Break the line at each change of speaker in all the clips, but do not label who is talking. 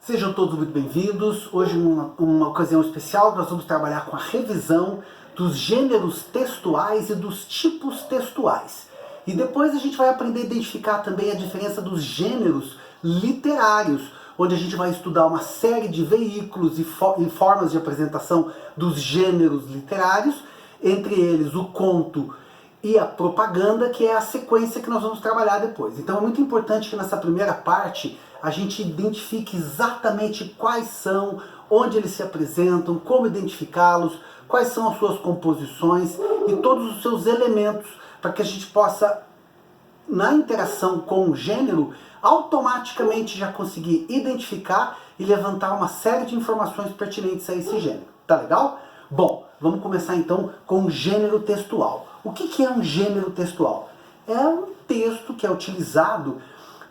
Sejam todos muito bem-vindos. Hoje, uma ocasião especial, nós vamos trabalhar com a revisão dos gêneros textuais e dos tipos textuais. E depois a gente vai aprender a identificar também a diferença dos gêneros literários, onde a gente vai estudar uma série de veículos e formas de apresentação dos gêneros literários, entre eles o conto e a propaganda, que é a sequência que nós vamos trabalhar depois. Então é muito importante que nessa primeira parte a gente identifique exatamente quais são, onde eles se apresentam, como identificá-los, quais são as suas composições e todos os seus elementos, para que a gente possa, na interação com o gênero, automaticamente já conseguir identificar e levantar uma série de informações pertinentes a esse gênero. Tá legal? Bom, vamos começar então com o gênero textual. O que é um gênero textual? É um texto que é utilizado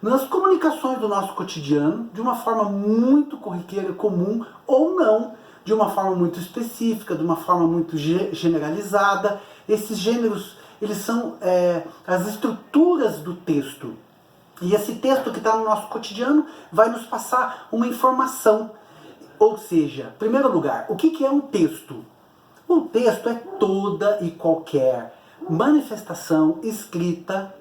nas comunicações do nosso cotidiano de uma forma muito corriqueira, comum ou não, de uma forma muito específica, de uma forma muito generalizada. Esses gêneros, eles são as estruturas do texto. E esse texto que está no nosso cotidiano vai nos passar uma informação. Ou seja, em primeiro lugar, o que é um texto? O texto é toda e qualquer manifestação escrita,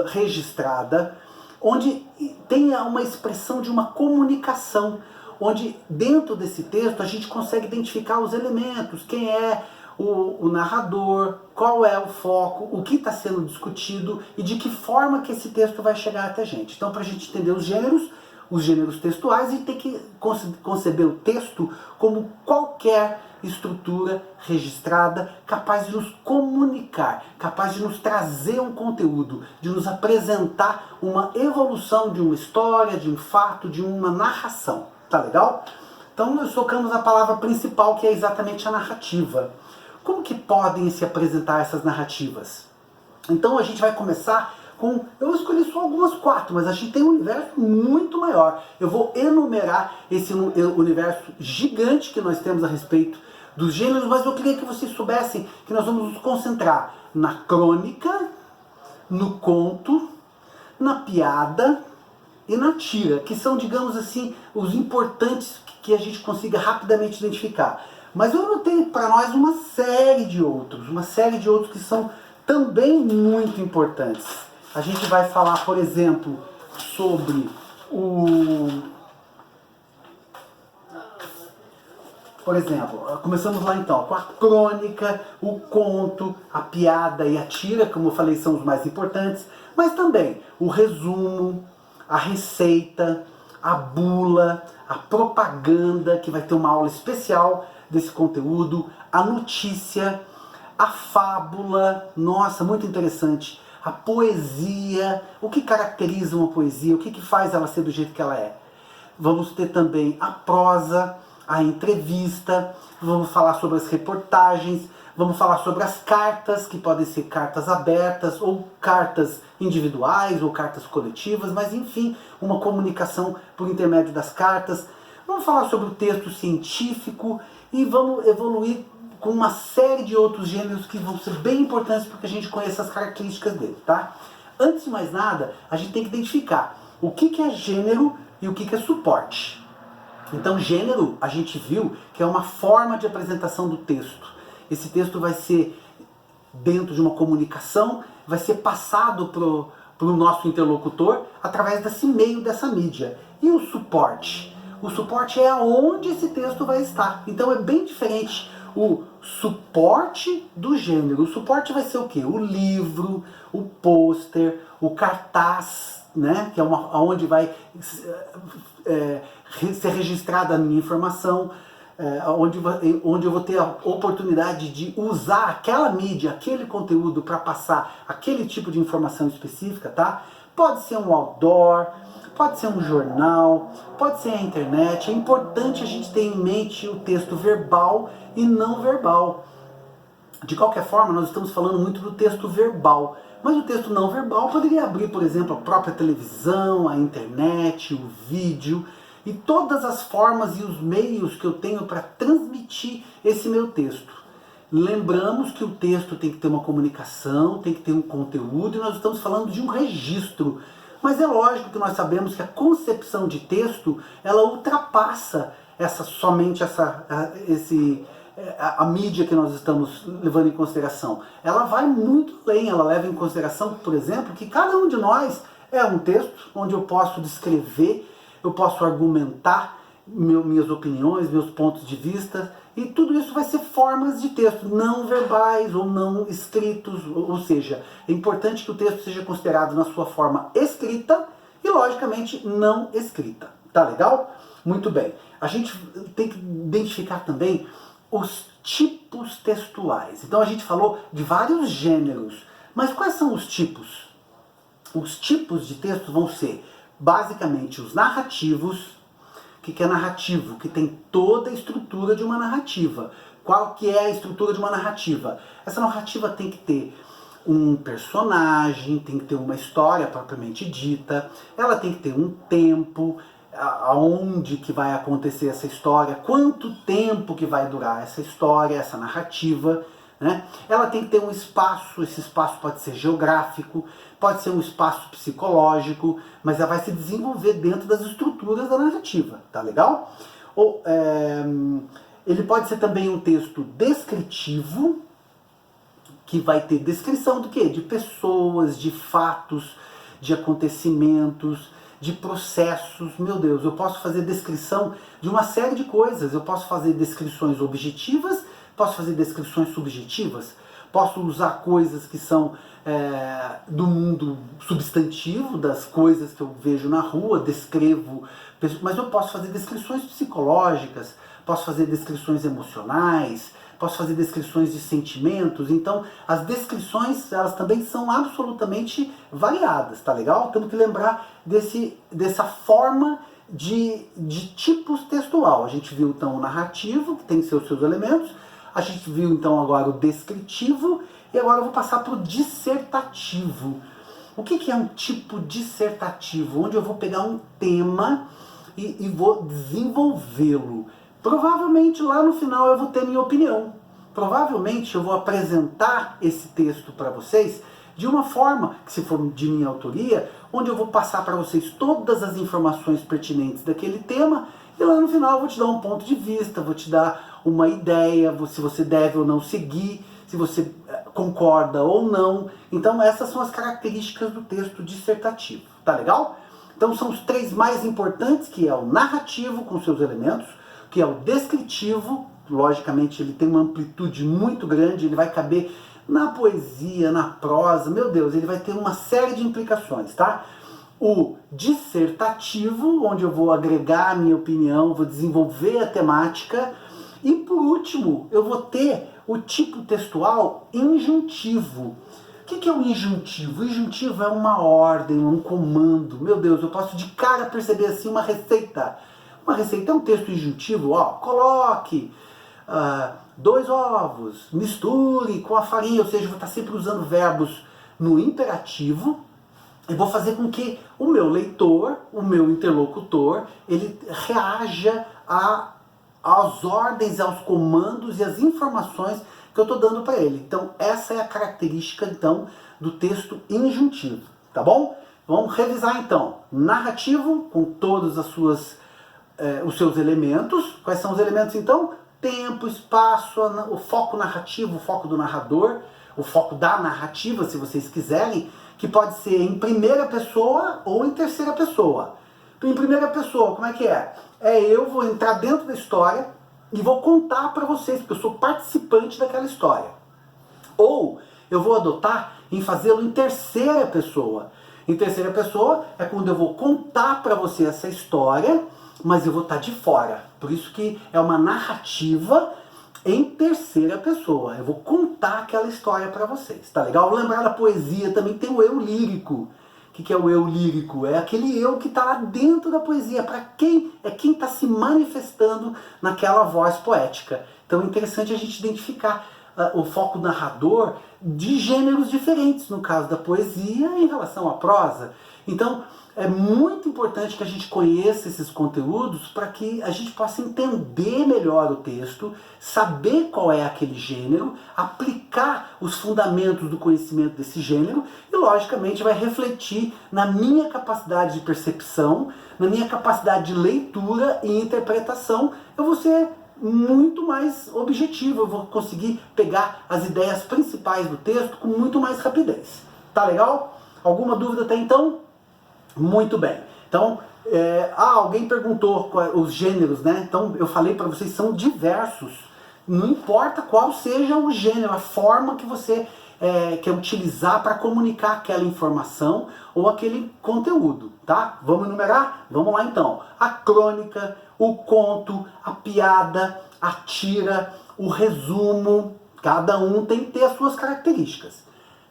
registrada, onde tenha uma expressão de uma comunicação, onde dentro desse texto a gente consegue identificar os elementos, quem é o narrador, qual é o foco, o que está sendo discutido e de que forma que esse texto vai chegar até a gente. Então, para a gente entender os gêneros textuais, a gente tem que conceber o texto como qualquer estrutura registrada capaz de nos comunicar, capaz de nos trazer um conteúdo, de nos apresentar uma evolução de uma história, de um fato, de uma narração. Tá legal? Então nós tocamos a palavra principal, que é exatamente a narrativa. Como que podem se apresentar essas narrativas? Então a gente vai começar com... Eu escolhi só algumas 4, mas a gente tem um universo muito maior. Eu vou enumerar esse universo gigante que nós temos a respeito dos gêneros, mas eu queria que vocês soubessem que nós vamos nos concentrar na crônica, no conto, na piada e na tira, que são, digamos assim, os importantes que a gente consiga rapidamente identificar. Mas eu anotei para nós uma série de outros que são também muito importantes. A gente vai falar, por exemplo, sobre começamos lá então, com a crônica, o conto, a piada e a tira, como eu falei, são os mais importantes, mas também o resumo, a receita, a bula, a propaganda, que vai ter uma aula especial desse conteúdo, a notícia, a fábula, nossa, muito interessante, a poesia, o que caracteriza uma poesia, o que faz ela ser do jeito que ela é. Vamos ter também a prosa, a entrevista, vamos falar sobre as reportagens, vamos falar sobre as cartas, que podem ser cartas abertas, ou cartas individuais, ou cartas coletivas, mas enfim, uma comunicação por intermédio das cartas. Vamos falar sobre o texto científico e vamos evoluir com uma série de outros gêneros que vão ser bem importantes para que a gente conheça as características dele, tá? Antes de mais nada, a gente tem que identificar o que é gênero e o que é suporte. Então, gênero, a gente viu que é uma forma de apresentação do texto. Esse texto vai ser dentro de uma comunicação, vai ser passado para o nosso interlocutor através desse meio, dessa mídia. E o suporte? O suporte é onde esse texto vai estar. Então é bem diferente o suporte do gênero. O suporte vai ser o quê? O livro, o pôster, o cartaz, né? Que é onde vai ser registrada a minha informação, onde eu vou ter a oportunidade de usar aquela mídia, aquele conteúdo para passar aquele tipo de informação específica, tá? Pode ser um outdoor, pode ser um jornal, pode ser a internet. É importante a gente ter em mente o texto verbal e não verbal. De qualquer forma, nós estamos falando muito do texto verbal, mas o texto não verbal poderia abrir, por exemplo, a própria televisão, a internet, o vídeo e todas as formas e os meios que eu tenho para transmitir esse meu texto. Lembramos que o texto tem que ter uma comunicação, tem que ter um conteúdo, e nós estamos falando de um registro. Mas é lógico que nós sabemos que a concepção de texto, ela ultrapassa a mídia que nós estamos levando em consideração. Ela vai muito além, ela leva em consideração, por exemplo, que cada um de nós é um texto onde eu posso descrever, eu posso argumentar minhas opiniões, meus pontos de vista, e tudo isso vai ser formas de texto, não verbais ou não escritos, ou seja, é importante que o texto seja considerado na sua forma escrita e, logicamente, não escrita. Tá legal? Muito bem. A gente tem que identificar também os tipos textuais. Então a gente falou de vários gêneros, mas quais são os tipos? Os tipos de texto vão ser, basicamente, os narrativos. O que é narrativo? Que tem toda a estrutura de uma narrativa. Qual que é a estrutura de uma narrativa? Essa narrativa tem que ter um personagem, tem que ter uma história propriamente dita, ela tem que ter um tempo, aonde que vai acontecer essa história, quanto tempo que vai durar essa história, essa narrativa, né? Ela tem que ter um espaço, esse espaço pode ser geográfico, pode ser um espaço psicológico, mas ela vai se desenvolver dentro das estruturas da narrativa, tá legal? Ele pode ser também um texto descritivo, que vai ter descrição do quê? De pessoas, de fatos, de acontecimentos, de processos. Meu Deus, eu posso fazer descrição de uma série de coisas. Eu posso fazer descrições objetivas, posso fazer descrições subjetivas, posso usar coisas que são do mundo substantivo, das coisas que eu vejo na rua, descrevo, mas eu posso fazer descrições psicológicas, posso fazer descrições emocionais, posso fazer descrições de sentimentos. Então, as descrições, elas também são absolutamente variadas, tá legal? Temos que lembrar dessa forma de tipos textual. A gente viu, então, o narrativo, que tem seus elementos. A gente viu, então, agora o descritivo. E agora eu vou passar para o dissertativo. O que é um tipo dissertativo? Onde eu vou pegar um tema e vou desenvolvê-lo. Provavelmente lá no final eu vou ter minha opinião. Provavelmente eu vou apresentar esse texto para vocês de uma forma, que se for de minha autoria, onde eu vou passar para vocês todas as informações pertinentes daquele tema, e lá no final eu vou te dar um ponto de vista, vou te dar uma ideia, se você deve ou não seguir, se você concorda ou não. Então essas são as características do texto dissertativo, tá legal? Então são os três mais importantes, que é o narrativo com seus elementos, que é o descritivo, logicamente ele tem uma amplitude muito grande, ele vai caber na poesia, na prosa, meu Deus, ele vai ter uma série de implicações, tá? O dissertativo, onde eu vou agregar a minha opinião, vou desenvolver a temática, e por último, eu vou ter o tipo textual injuntivo. O que é o injuntivo? O injuntivo é uma ordem, um comando. Meu Deus, eu posso de cara perceber assim uma receita. Uma receita é um texto injuntivo, ó, coloque 2 ovos, misture com a farinha, ou seja, eu vou estar sempre usando verbos no imperativo e vou fazer com que o meu leitor, o meu interlocutor, ele reaja às ordens, aos comandos e às informações que eu estou dando para ele. Então essa é a característica então do texto injuntivo, tá bom? Vamos revisar então. Narrativo com todas os seus elementos. Quais são os elementos então? Tempo, espaço, o foco narrativo, o foco do narrador, o foco da narrativa, se vocês quiserem, que pode ser em primeira pessoa ou em terceira pessoa. Em primeira pessoa, como é que é? Eu vou entrar dentro da história e vou contar para vocês, porque eu sou participante daquela história. Ou eu vou adotar em fazê-lo em terceira pessoa. Em terceira pessoa é quando eu vou contar para você essa história, mas eu vou estar de fora. Por isso que é uma narrativa em terceira pessoa. Eu vou contar aquela história para vocês, tá legal? Lembrar da poesia também tem o eu lírico. O que é o eu lírico? É aquele eu que está lá dentro da poesia. Para quem? É quem está se manifestando naquela voz poética. Então é interessante a gente identificar o foco narrador de gêneros diferentes, no caso da poesia em relação à prosa. Então, é muito importante que a gente conheça esses conteúdos para que a gente possa entender melhor o texto, saber qual é aquele gênero, aplicar os fundamentos do conhecimento desse gênero e, logicamente, vai refletir na minha capacidade de percepção, na minha capacidade de leitura e interpretação. Eu vou ser muito mais objetivo, eu vou conseguir pegar as ideias principais do texto com muito mais rapidez. Tá legal? Alguma dúvida até então? Muito bem. Então, alguém perguntou os gêneros, né? Então, eu falei para vocês, são diversos. Não importa qual seja o gênero, a forma que você quer utilizar para comunicar aquela informação ou aquele conteúdo, tá? Vamos enumerar? Vamos lá então. A crônica, o conto, a piada, a tira, o resumo, cada um tem que ter as suas características.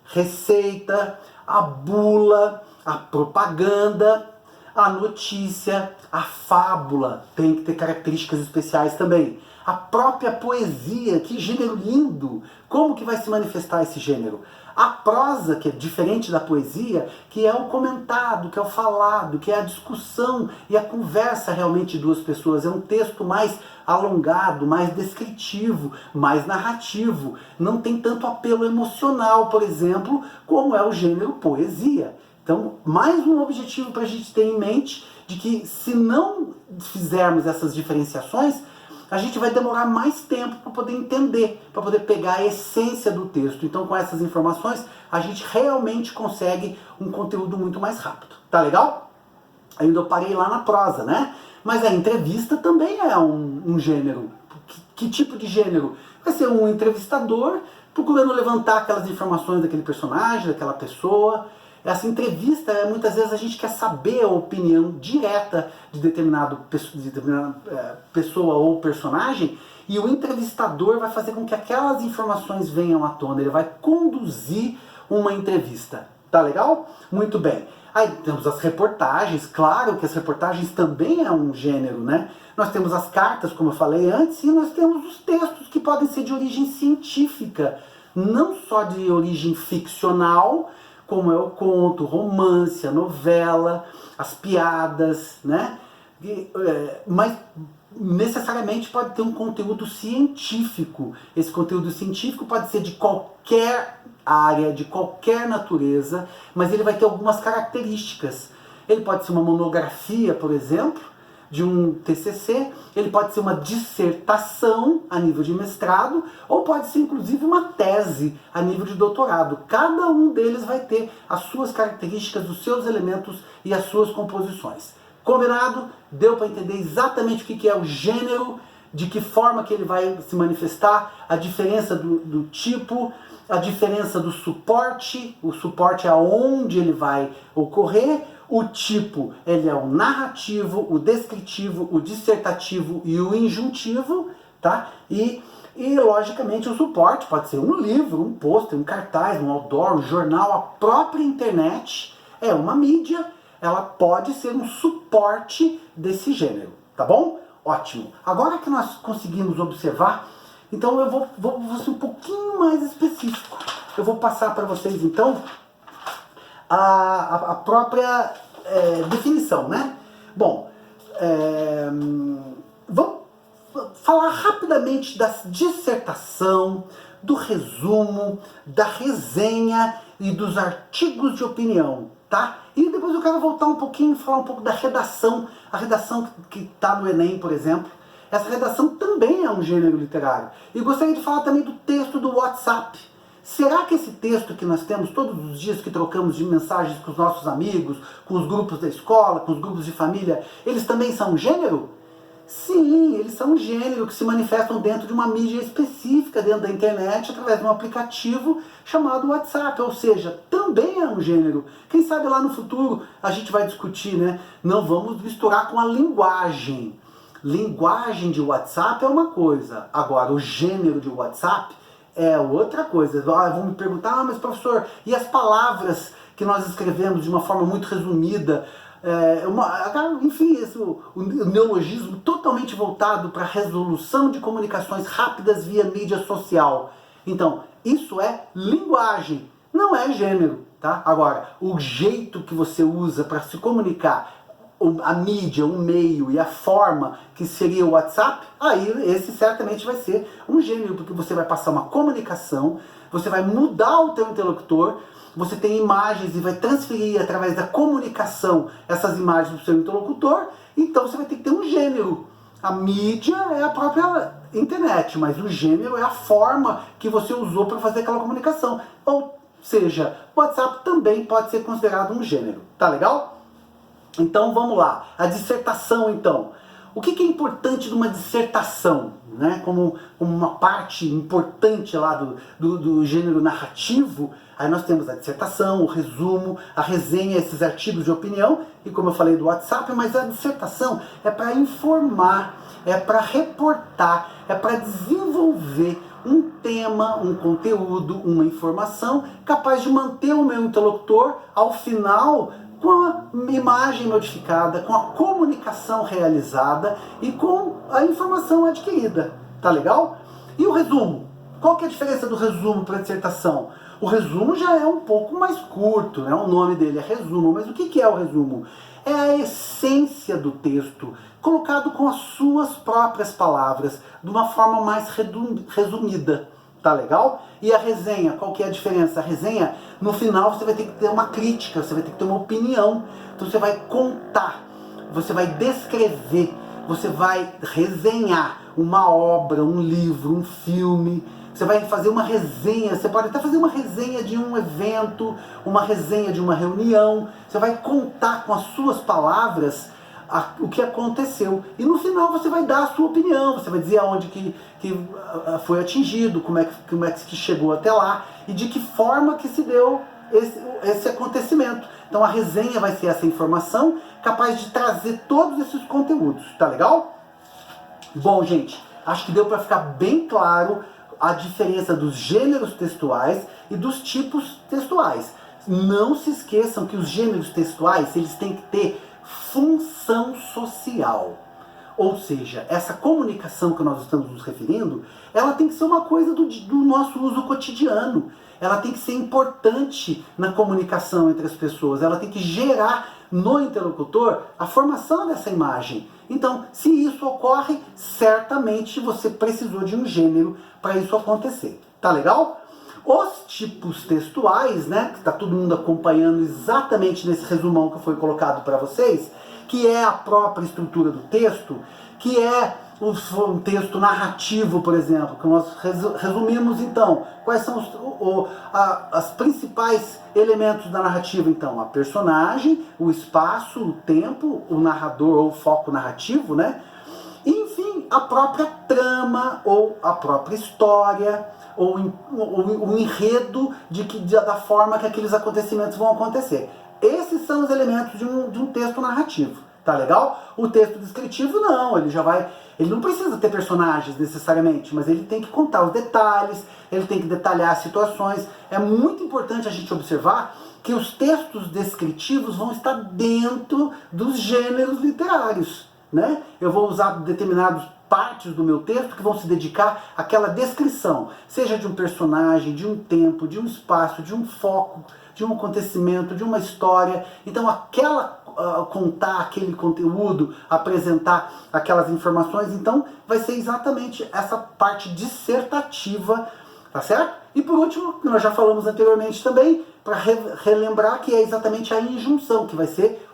Receita, a bula, a propaganda, a notícia, a fábula tem que ter características especiais também. A própria poesia, que gênero lindo! Como que vai se manifestar esse gênero? A prosa, que é diferente da poesia, que é o comentado, que é o falado, que é a discussão e a conversa realmente de duas pessoas. É um texto mais alongado, mais descritivo, mais narrativo. Não tem tanto apelo emocional, por exemplo, como é o gênero poesia. Então, mais um objetivo para a gente ter em mente de que se não fizermos essas diferenciações, a gente vai demorar mais tempo para poder entender, para poder pegar a essência do texto. Então, com essas informações, a gente realmente consegue um conteúdo muito mais rápido. Tá legal? Ainda eu parei lá na prosa, né? Mas a entrevista também é um gênero. Que tipo de gênero? Vai ser um entrevistador procurando levantar aquelas informações daquele personagem, daquela pessoa. Essa entrevista, muitas vezes a gente quer saber a opinião direta de determinada pessoa ou personagem, e o entrevistador vai fazer com que aquelas informações venham à tona, ele vai conduzir uma entrevista. Tá legal? Muito bem. Aí temos as reportagens, claro que as reportagens também é um gênero, né? Nós temos as cartas, como eu falei antes, e nós temos os textos que podem ser de origem científica, não só de origem ficcional, como é o conto, o romance, a novela, as piadas, né? Mas necessariamente pode ter um conteúdo científico. Esse conteúdo científico pode ser de qualquer área, de qualquer natureza, mas ele vai ter algumas características. Ele pode ser uma monografia, por exemplo, de um TCC, ele pode ser uma dissertação a nível de mestrado, ou pode ser inclusive uma tese a nível de doutorado. Cada um deles vai ter as suas características, os seus elementos e as suas composições. Combinado? Deu para entender exatamente o que é o gênero, de que forma que ele vai se manifestar, a diferença do tipo, a diferença do suporte, o suporte é aonde ele vai ocorrer. O tipo, ele é o narrativo, o descritivo, o dissertativo e o injuntivo, tá? E logicamente, o suporte pode ser um livro, um pôster, um cartaz, um outdoor, um jornal, a própria internet é uma mídia, ela pode ser um suporte desse gênero, tá bom? Ótimo. Agora que nós conseguimos observar, então eu vou ser um pouquinho mais específico. Eu vou passar para vocês, então, a própria definição, né? Bom, vamos falar rapidamente da dissertação, do resumo, da resenha e dos artigos de opinião, tá? E depois eu quero voltar um pouquinho e falar um pouco da redação, a redação que está no Enem, por exemplo. Essa redação também é um gênero literário. E gostaria de falar também do texto do WhatsApp. Será que esse texto que nós temos todos os dias, que trocamos de mensagens com os nossos amigos, com os grupos da escola, com os grupos de família, eles também são um gênero? Sim, eles são um gênero que se manifestam dentro de uma mídia específica dentro da internet, através de um aplicativo chamado WhatsApp, ou seja, também é um gênero. Quem sabe lá no futuro a gente vai discutir, né? Não vamos misturar com a linguagem. Linguagem de WhatsApp é uma coisa, agora o gênero de WhatsApp é outra coisa. Vão me perguntar, mas professor, e as palavras que nós escrevemos de uma forma muito resumida? Enfim, o neologismo totalmente voltado para a resolução de comunicações rápidas via mídia social. Então, isso é linguagem. não é gênero, tá? Agora, o jeito que você usa para se comunicar, a mídia, o meio e a forma que seria o WhatsApp, aí esse certamente vai ser um gênero, porque você vai passar uma comunicação, você vai mudar o teu interlocutor, você tem imagens e vai transferir através da comunicação essas imagens para o seu interlocutor, então você vai ter que ter um gênero. A mídia é a própria internet, mas o gênero é a forma que você usou para fazer aquela comunicação. Ou seja, o WhatsApp também pode ser considerado um gênero. Tá legal? Então vamos lá. A dissertação, então. O que é importante de uma dissertação? Né? Como uma parte importante lá do gênero narrativo, aí nós temos a dissertação, o resumo, a resenha, esses artigos de opinião, e como eu falei do WhatsApp, mas a dissertação é para informar, é para reportar, é para desenvolver um tema, um conteúdo, uma informação capaz de manter o meu interlocutor ao final com a imagem modificada, com a comunicação realizada e com a informação adquirida. Tá legal? E o resumo? Qual que é a diferença do resumo para a dissertação? O resumo já é um pouco mais curto, né? O nome dele é resumo, mas o que é o resumo? É a essência do texto, colocado com as suas próprias palavras, de uma forma mais resumida. Tá legal? E a resenha, qual que é a diferença? A resenha, no final você vai ter que ter uma crítica, você vai ter que ter uma opinião. Então você vai contar, você vai descrever, você vai resenhar uma obra, um livro, um filme. Você vai fazer uma resenha, você pode até fazer uma resenha de um evento, uma resenha de uma reunião. Você vai contar com as suas palavras o que aconteceu. E no final você vai dar a sua opinião, você vai dizer aonde que foi atingido, como é que chegou até lá e de que forma que se deu esse acontecimento. Então a resenha vai ser essa informação capaz de trazer todos esses conteúdos, tá legal? Bom, gente, acho que deu para ficar bem claro a diferença dos gêneros textuais e dos tipos textuais. Não se esqueçam que os gêneros textuais, eles têm que ter função social. Ou seja, essa comunicação que nós estamos nos referindo, ela tem que ser uma coisa do nosso uso cotidiano. Ela tem que ser importante na comunicação entre as pessoas. Ela tem que gerar no interlocutor a formação dessa imagem. Então, se isso ocorre, certamente você precisou de um gênero para isso acontecer. Tá legal? Os tipos textuais, né, que está todo mundo acompanhando exatamente nesse resumão que foi colocado para vocês, que é a própria estrutura do texto, que é um texto narrativo, por exemplo, que nós resumimos então. Quais são os principais elementos da narrativa então? A personagem, o espaço, o tempo, o narrador ou o foco narrativo, né? Enfim, a própria trama ou a própria história, ou o enredo da forma que aqueles acontecimentos vão acontecer. Esses são os elementos de um texto narrativo, tá legal? O texto descritivo não, ele não precisa ter personagens necessariamente, mas ele tem que contar os detalhes, ele tem que detalhar as situações. É muito importante a gente observar que os textos descritivos vão estar dentro dos gêneros literários, né? Eu vou usar determinadas partes do meu texto que vão se dedicar àquela descrição, seja de um personagem, de um tempo, de um espaço, de um foco, de um acontecimento, de uma história. Então contar aquele conteúdo, apresentar aquelas informações, então vai ser exatamente essa parte dissertativa, tá certo? E por último, nós já falamos anteriormente também, para relembrar que é exatamente a injunção, que vai ser,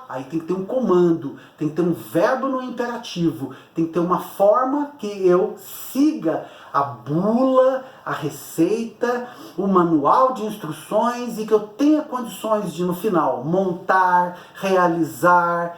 aí tem que ter um comando, tem que ter um verbo no imperativo, tem que ter uma forma que eu siga a bula, a receita, o manual de instruções e que eu tenha condições de, no final, montar, realizar,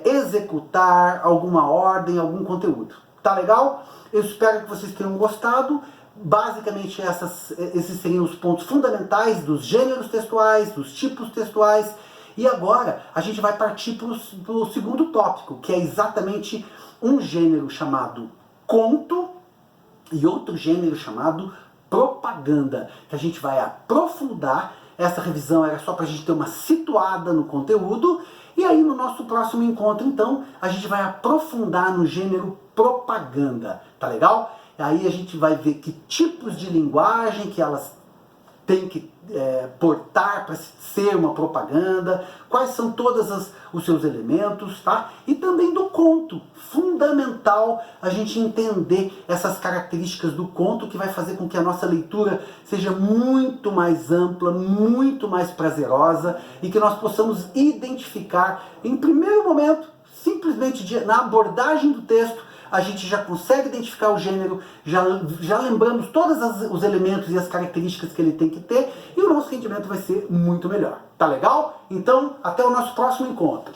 executar alguma ordem, algum conteúdo. Tá legal? Eu espero que vocês tenham gostado. Basicamente, esses seriam os pontos fundamentais dos gêneros textuais, dos tipos textuais. E agora a gente vai partir para o segundo tópico, que é exatamente um gênero chamado conto e outro gênero chamado propaganda, que a gente vai aprofundar. Essa revisão era só para a gente ter uma situada no conteúdo. E aí no nosso próximo encontro, então, a gente vai aprofundar no gênero propaganda. Tá legal? Aí a gente vai ver que tipos de linguagem que elas tem que portar para ser uma propaganda, quais são todos os seus elementos, tá? E também do conto. Fundamental a gente entender essas características do conto, que vai fazer com que a nossa leitura seja muito mais ampla, muito mais prazerosa, e que nós possamos identificar, em primeiro momento, simplesmente na abordagem do texto, a gente já consegue identificar o gênero, já lembramos todos os elementos e as características que ele tem que ter, e o nosso rendimento vai ser muito melhor. Tá legal? Então, até o nosso próximo encontro.